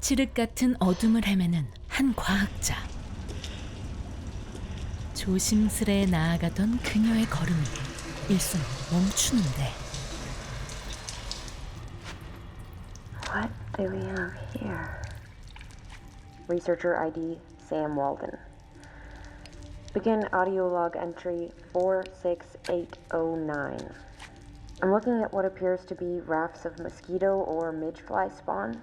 칠흑 같은 어둠을 헤매는 한 과학자. 조심스레 나아가던 그녀의 걸음이 일순 멈추는데. What do we have here? Researcher ID Sam Walden. Begin audio log entry 46809. I'm looking at what appears to be rafts of mosquito or midge-fly spawn.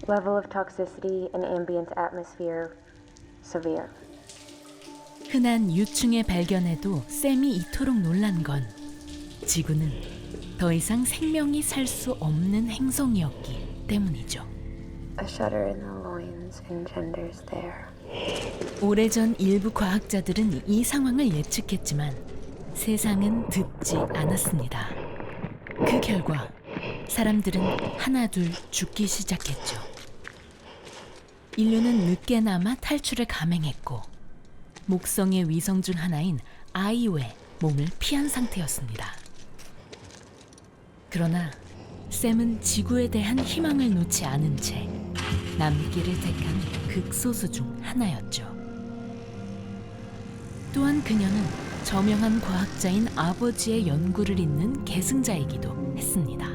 Level of toxicity in ambient atmosphere severe. 흔한 유충의 발견에도 샘이 이토록 놀란 건 지구는 더 이상 생명이 살 수 없는 행성이었기 때문이죠. A shudder in the loins engenders there. 오래전 일부 과학자들은 이 상황을 예측했지만 세상은 듣지 않았습니다. 그 결과 사람들은 하나둘 죽기 시작했죠. 인류는 늦게나마 탈출을 감행했고 목성의 위성 중 하나인 아이오의 몸을 피한 상태였습니다. 그러나 샘은 지구에 대한 희망을 놓지 않은 채 남기를 택한 극소수 중 하나였죠. 또한 그녀는 저명한 과학자인 아버지의 연구를 잇는 계승자이기도 했습니다.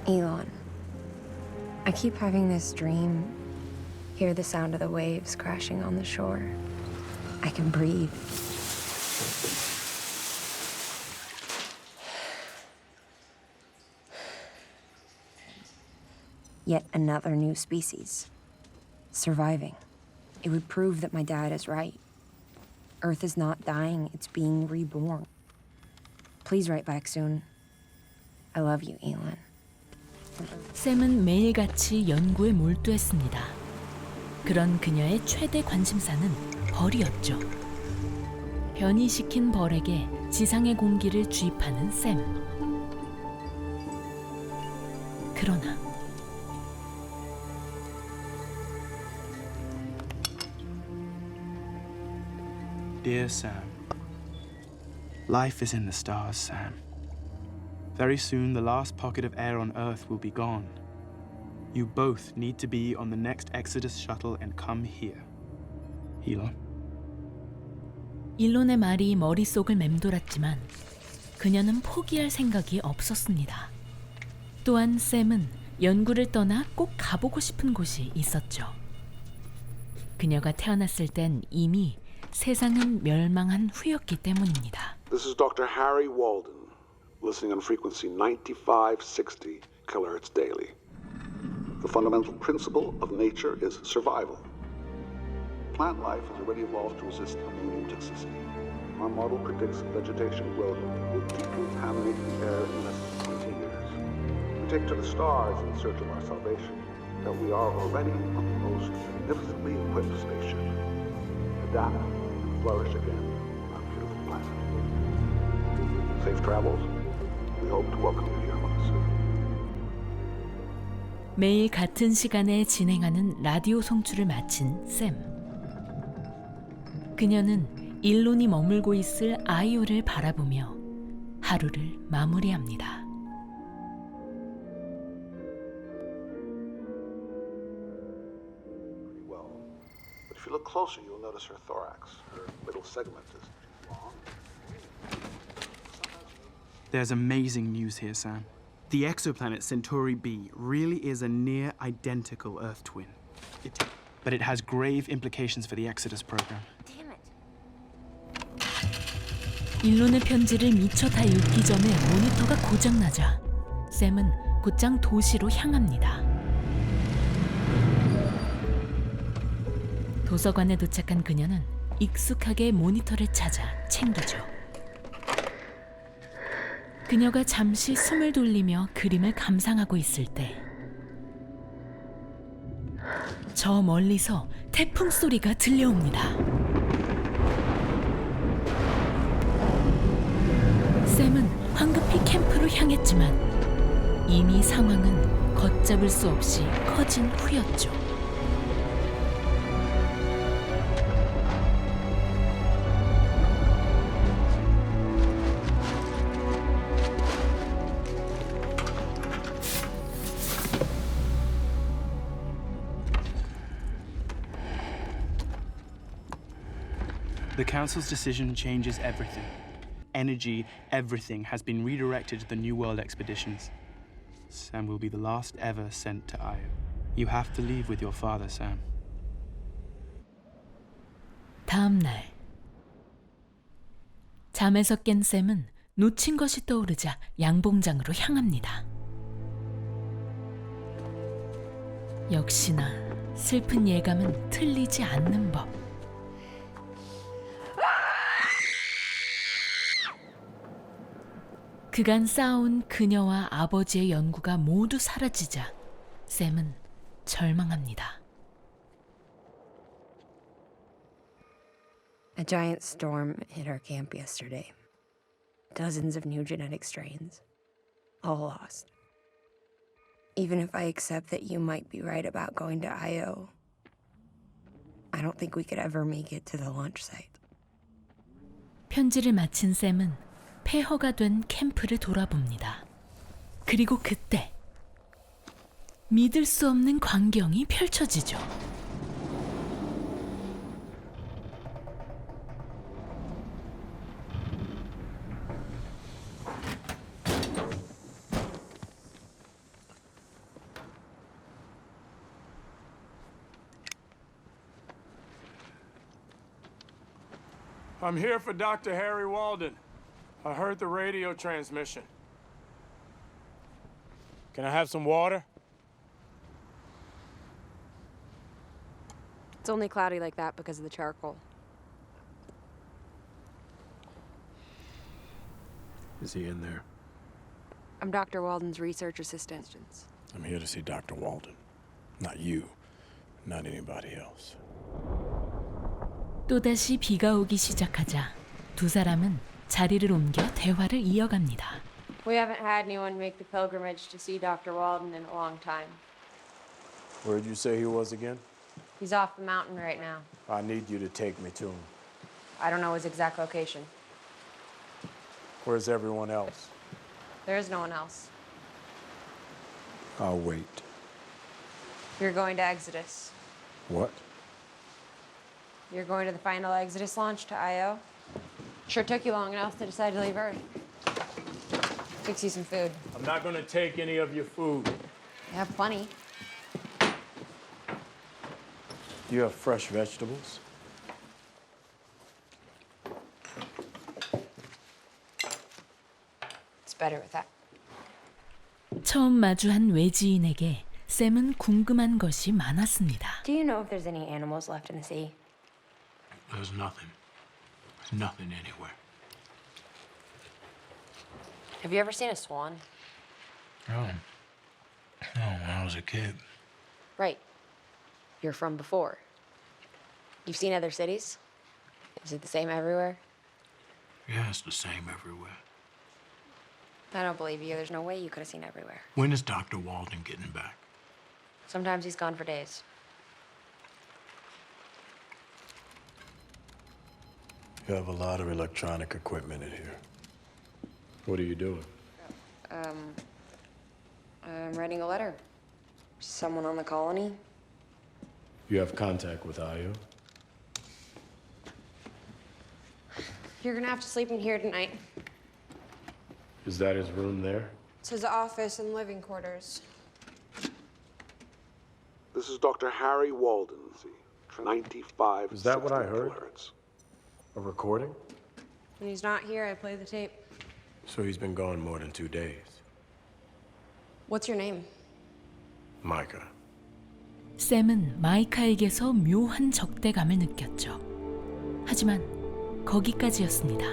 Elon, I keep having this dream. Hear the sound of the waves crashing on the shore. I can breathe. Yet another new species. Surviving. It would prove that my dad is right. Earth is not dying, it's being reborn. Please write back soon. I love you, Elon. 샘은 매일같이 연구에 몰두했습니다. 그런 그녀의 최대 관심사는 벌이었죠. 변이시킨 벌에게 지상의 공기를 주입하는 샘. 그러나 Dear Sam, life is in the stars, Sam. Very soon the last pocket of air on Earth will be gone. You both need to be on the next Exodus shuttle and come here. Elon. 일론의 말이 머릿속을 맴돌았지만 그녀는 포기할 생각이 없었습니다. 또한 샘은 연구를 떠나 꼭 가보고 싶은 곳이 있었죠. 그녀가 태어났을 땐 이미 세상은 멸망한 후였기 때문입니다. This is Dr. Harry Walden, listening on frequency 9560 kHz daily. The fundamental principle of nature is survival. Plant life has already evolved to resist ammonium toxicity. Our model predicts vegetation growth will decontaminate the air in less than 20 years. We take to the stars in search of our salvation, that we are already on the most magnificently equipped spaceship. Adapt and flourish again on our beautiful planet. Safe travels. We hope to welcome you here soon. 매일 같은 시간에 진행하는 라디오 송출을 마친 샘. 그녀는 일론이 머물고 있을 아이오를 바라보며 하루를 마무리합니다. Well, but if you look closer, you'll notice her thorax. Her middle segment is long. There's amazing news here, Sam. The exoplanet Centauri B really is a near identical Earth twin. But it has grave implications for the Exodus program. Damn it. 일론의 편지를 미처 다 읽기 전에 모니터가 고장나자 샘은 곧장 도시로 향합니다. 도서관에 도착한 그녀는 익숙하게 모니터를 찾아 챙기죠. 그녀가 잠시 숨을 돌리며 그림을 감상하고 있을 때 저 멀리서 태풍 소리가 들려옵니다. 향했지만 이미 상황은 걷잡을 수 없이 커진 후였죠. The Council's decision changes everything. Energy, everything has been redirected to the New World expeditions. Sam will be the last ever sent to Io. You have to leave with your father, Sam. 다음 날 잠에서 깬 샘은 놓친 것이 떠오르자 양봉장으로 향합니다. 역시나 슬픈 예감은 틀리지 않는 법. 그간 쌓아온 그녀와 아버지의 연구가 모두 사라지자 샘은 절망합니다. A giant storm hit our camp yesterday. Dozens of new genetic strains. All lost. Even if I accept that you might be right about going to Io, I don't think we could ever make it to the launch site. 편지를 마친 샘은 폐허가 된 캠프를 돌아봅니다. 그리고 그때 믿을 수 없는 광경이 펼쳐지죠. I'm here for Dr. Harry Walden. I heard the radio transmission. Can I have some water? It's only cloudy like that because of the charcoal. Is he in there? I'm Dr. Walden's research assistant. I'm here to see Dr. Walden. Not you. Not anybody else. 또다시 비가 오기 시작하자 두 사람은 자리를 옮겨 대화를 이어갑니다. We haven't had anyone make the pilgrimage to see Dr. Walden in a long time. Where'd you say he was again? He's off the mountain right now. I need you to take me to him. I don't know his exact location. Where's everyone else? There is no one else. I'll wait. You're going to Exodus. What? You're going to the final Exodus launch to Io. Sure took you long enough to decide to leave Earth. Fix you some food. I'm not gonna take any of your food. You have plenty. Do you have fresh vegetables? It's better with that. 처음 마주한 외지인에게 샘은 궁금한 것이 많았습니다. Do you know if there's any animals left in the sea? There's nothing. Nothing anywhere. Have you ever seen a swan? No. No, when I was a kid. Right. You're from before. You've seen other cities? Is it the same everywhere? Yeah, it's the same everywhere. I don't believe you. There's no way you could have seen everywhere. When is Dr. Walden getting back? Sometimes he's gone for days. You have a lot of electronic equipment in here. What are you doing? I'm writing a letter. Someone on the colony? You have contact with Io? You're gonna have to sleep in here tonight. Is that his room there? It's his office and living quarters. This is Dr. Harry Walden, 95. Is that what I heard? A recording? When he's not here, I play the tape. So he's been gone more than 2 days. What's your name? Micah. 샘은 마이카에게서 묘한 적대감을 느꼈죠. 하지만 거기까지였습니다.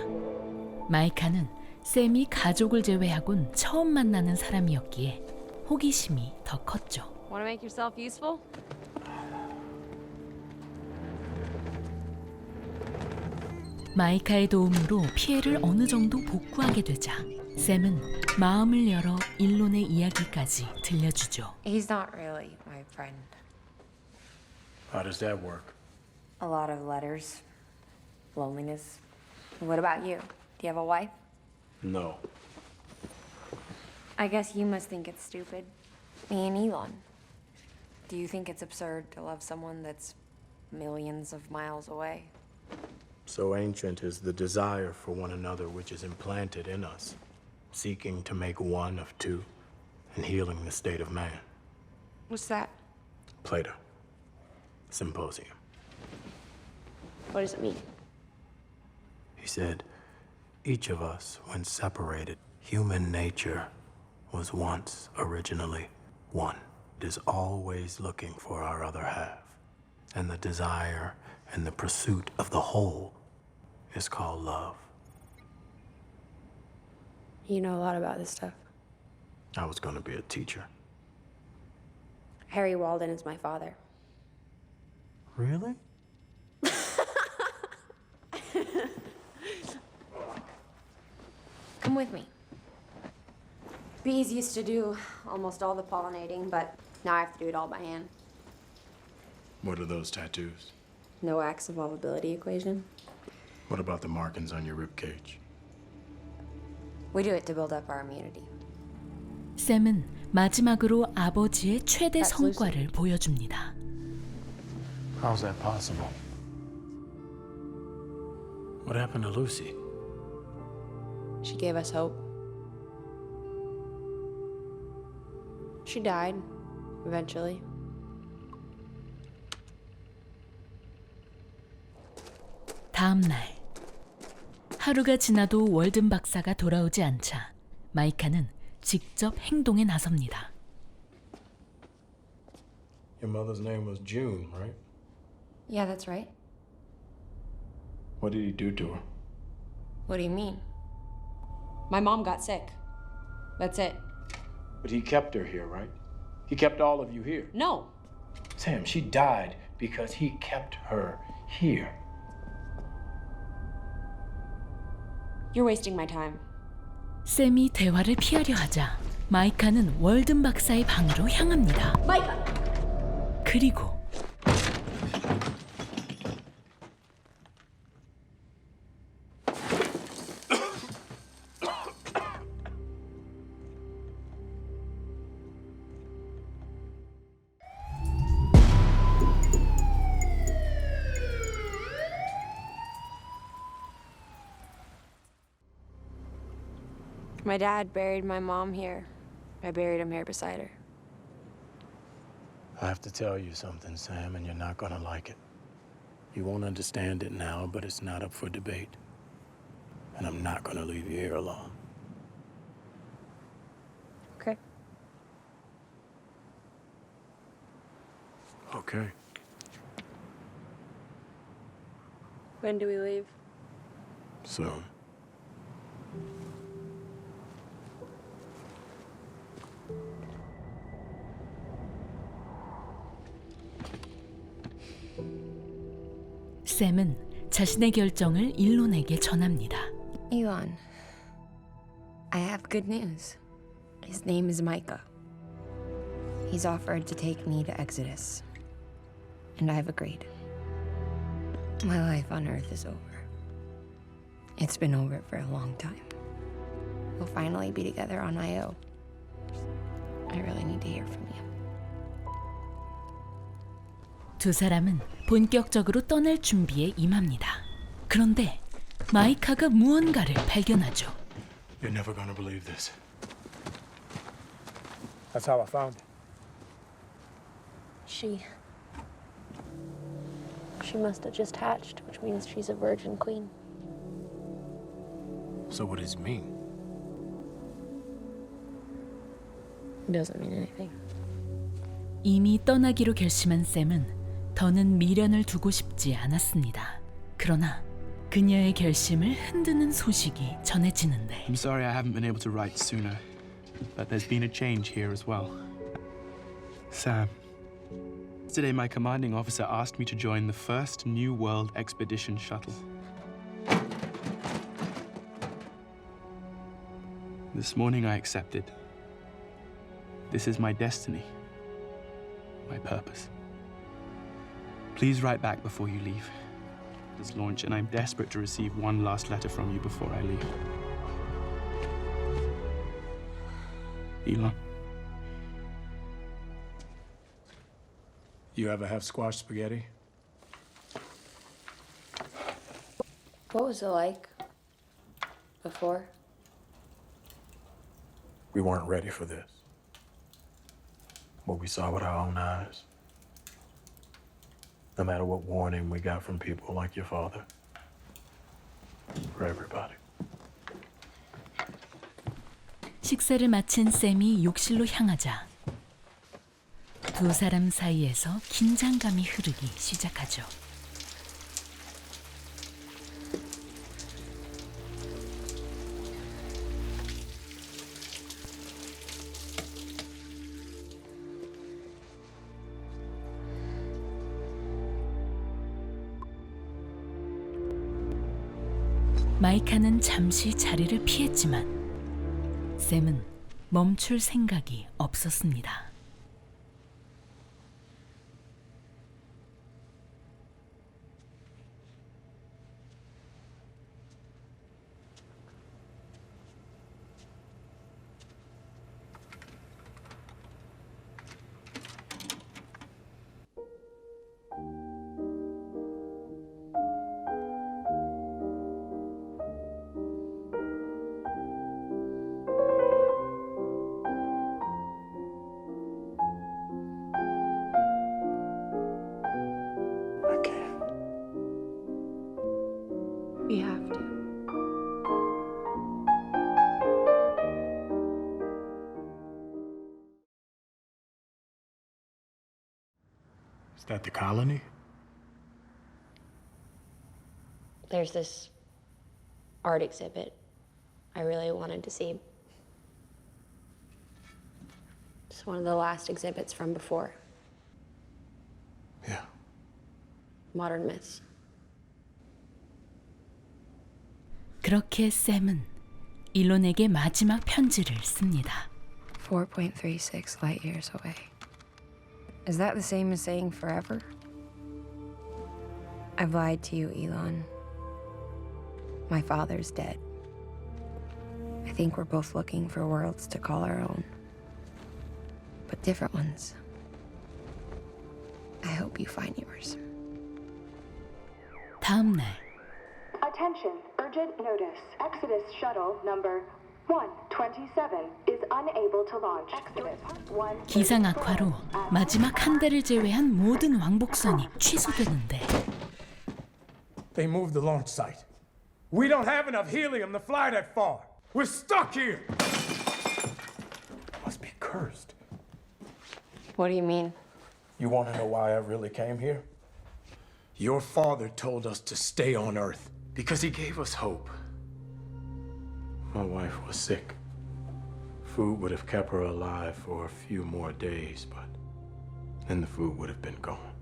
마이카는 샘이 가족을 제외하곤 처음 만나는 사람이었기에 호기심이 더 컸죠. Want to make yourself useful? 마이카의 도움으로 피해를 어느 정도 복구하게 되자 샘은 마음을 열어 일론의 이야기까지 들려주죠. He's not really my friend. How does that work? A lot of letters, loneliness. What about you? Do you have a wife? No. I guess you must think it's stupid. Me and Elon. Do you think it's absurd to love someone that's millions of miles away? So ancient is the desire for one another which is implanted in us, seeking to make one of two and healing the state of man. What's that? Plato. Symposium. What does it mean? He said, each of us, when separated, human nature was once originally one. It is always looking for our other half. And the desire and the pursuit of the whole is called love. You know a lot about this stuff. I was going to be a teacher. Harry Walden is my father. Really? Come with me. Bees used to do almost all the pollinating, but now I have to do it all by hand. What are those tattoos? No Axe evolvability equation. What about the markings on your rib cage? We do it to build up our immunity. 샘은 마지막으로 아버지의 최대 성과를 보여줍니다. How's that possible? What happened to Lucy? She gave us hope. She died, eventually. 다음 날 하루가 지나도 월든 박사가 돌아오지 않자 마이카는 직접 행동에 나섭니다. Your mother's name was June, right? Yeah, that's right. What did he do to her? What do you mean? My mom got sick. That's it. But he kept her here, right? He kept all of you here. No. Sam, she died because he kept her here. You're wasting my time. 샘이 대화를 피하려 하자 마이카는 월든 박사의 방으로 향합니다. 마이카! 그리고 My dad buried my mom here. I buried him here beside her. I have to tell you something, Sam, and you're not gonna like it. You won't understand it now, but it's not up for debate. And I'm not gonna leave you here alone. Okay. Okay. When do we leave? Soon. 샘은 자신의 결정을 일론에게 전합니다. Elon, I have good news. His name is Micah. He's offered to take me to Exodus. And I've agreed. My life on Earth is over. It's been over for a long time. We'll finally be together on Io. I really need to hear from you. 두 사람은 본격적으로 떠날 준비에 임합니다. 그런데 마이카가 무언가를 발견하죠. You're never gonna believe this. That's how I found it. She must have just hatched, which means she's a virgin queen. So what does it mean? It doesn't mean anything. 이미 떠나기로 결심한 샘은 더는 미련을 두고 싶지 않았습니다. 그러나 그녀의 결심을 흔드는 소식이 전해지는데 I'm sorry I haven't been able to write sooner, but there's been a change here as well. Sam, yesterday my commanding officer asked me to join the first New World Expedition shuttle. This morning I accepted. This is my destiny, my purpose. Please write back before you leave. It's launch, and I'm desperate to receive one last letter from you before I leave. Elon. You ever have squash spaghetti? What was it like before? We weren't ready for this. What we saw with our own eyes. No matter what warning we got from people like your father. For everybody. 식사를 마친 샘이 욕실로 향하자 두 사람 사이에서 긴장감이 흐르기 시작하죠. 마이카는 잠시 자리를 피했지만 샘은 멈출 생각이 없었습니다. I can't. You have to. Is that the colony? There's this art exhibit I really wanted to see. It's one of the last exhibits from before. Yeah. Modern myths. 그렇게 샘은 일론에게 마지막 편지를 씁니다. 4.36 light years away. Is that the same as saying forever? I've lied to you, Elon. My father's dead. I think we're both looking for worlds to call our own. But different ones. I hope you find yours. 다음 날 Attention, urgent notice. Exodus shuttle number 127 is unable to launch. Exodus 1. 기상 악화로 마지막 한 대를 제외한 모든 왕복선이 취소되는데 They moved the launch site. We don't have enough helium to fly that far. We're stuck here. Must be cursed. What do you mean? You want to know why I really came here? Your father told us to stay on Earth. Because he gave us hope. My wife was sick. Food would have kept her alive for a few more days, but then the food would have been gone.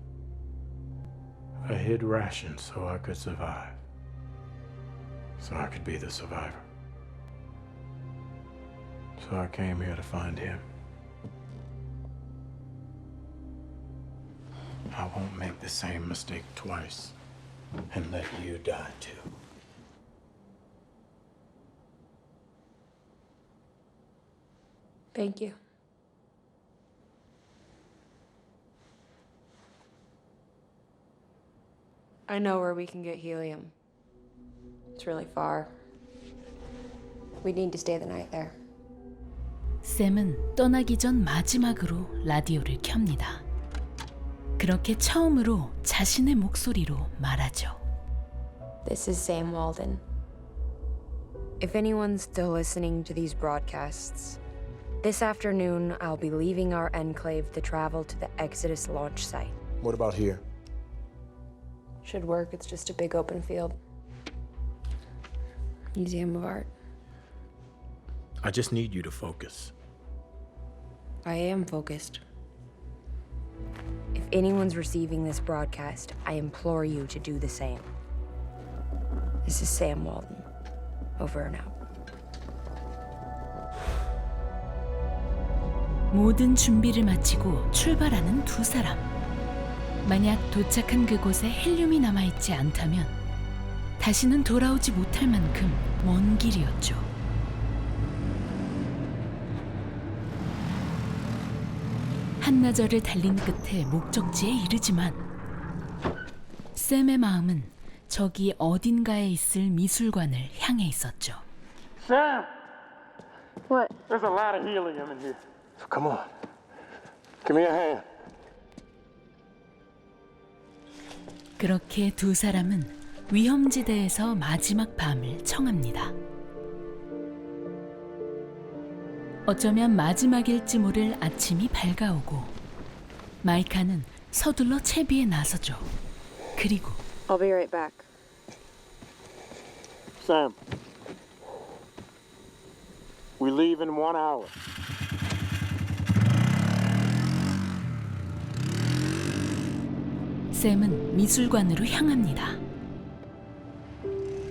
I hid rations so I could survive. So I could be the survivor. So I came here to find him. I won't make the same mistake twice and let you die too. Thank you. I know where we can get helium. It's really far. We need to stay the night there. 샘은 떠나기 전 마지막으로 라디오를 켭니다. 그렇게 처음으로 자신의 목소리로 말하죠. This is Sam Walden. If anyone's still listening to these broadcasts, this afternoon I'll be leaving our enclave to travel to the Exodus launch site. What about here? Should work. It's just a big open field. Museum of Art. I just need you to focus. I am focused. If anyone's receiving this broadcast, I implore you to do the same. This is Sam Walden. Over and out. 모든 준비를 마치고 출발하는 두 사람. 만약 도착한 그곳에 헬륨이 남아있지 않다면 다시는 돌아오지 못할 만큼 먼 길이었죠. 한나절을 달린 끝에 목적지에 이르지만 샘의 마음은 저기 어딘가에 있을 미술관을 향해 있었죠. Sam! What? There's a lot of helium in here. So come on. Give me a hand. 그렇게 두 사람은 위험지대에서 마지막 밤을 청합니다. 어쩌면 마지막일지 모를 아침이 밝아오고 마이카는 서둘러 채비에 나서죠. 그리고 I'll be right back. Sam. We leave in 1 hour. 샘은 미술관으로 향합니다.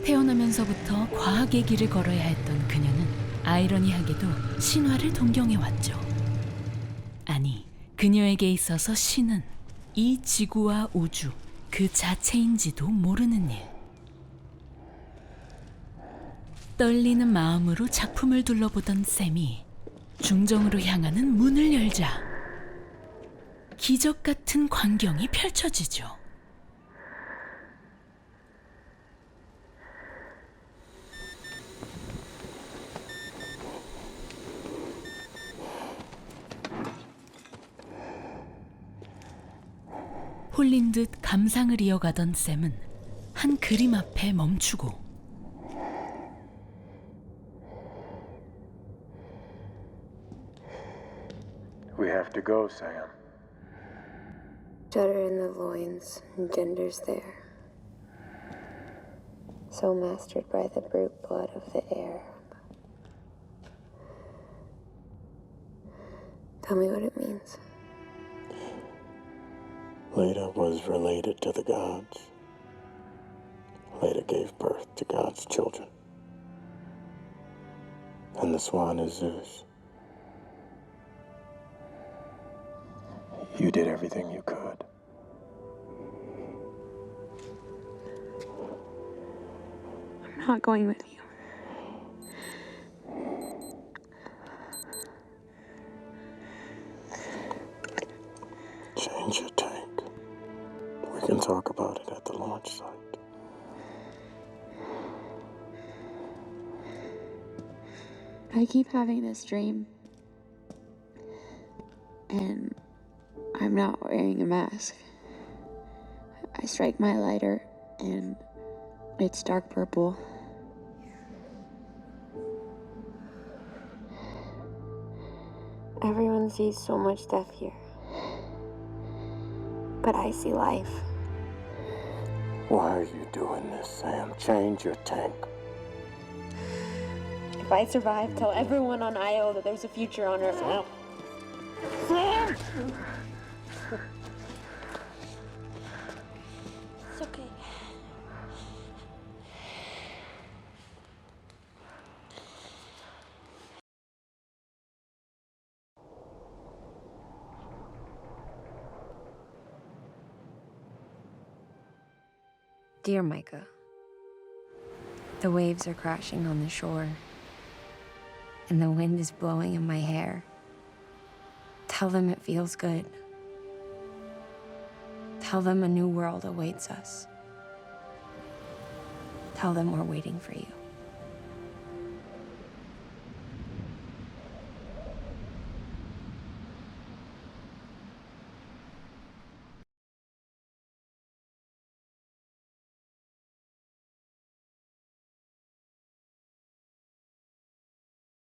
태어나면서부터 과학의 길을 걸어야 했던 그녀는 아이러니하게도 신화를 동경해왔죠. 아니, 그녀에게 있어서 신은 이 지구와 우주 그 자체인지도 모르는 일. 떨리는 마음으로 작품을 둘러보던 샘이 중정으로 향하는 문을 열자 기적 같은 광경이 펼쳐지죠. 홀린 듯 감상을 이어가던 샘은 한 그림 앞에 멈추고 We have to go, Sam. Shudder in the loins, engenders there. So mastered by the brute blood of the air. Tell me what it means. Leda was related to the gods. Leda gave birth to God's children. And the swan is Zeus. You did everything you could. I'm not going with you. Change your tank. We can talk about it at the launch site. I keep having this dream. And I'm not wearing a mask. I strike my lighter and it's dark purple. Everyone sees so much death here. But I see life. Why are you doing this, Sam? Change your tank. If I survive, tell everyone on Io that there's a future on Earth. Sam! Sam! It's okay. Dear Micah, the waves are crashing on the shore, and the wind is blowing in my hair. Tell them it feels good. Tell them a new world awaits us. Tell them we're waiting for you.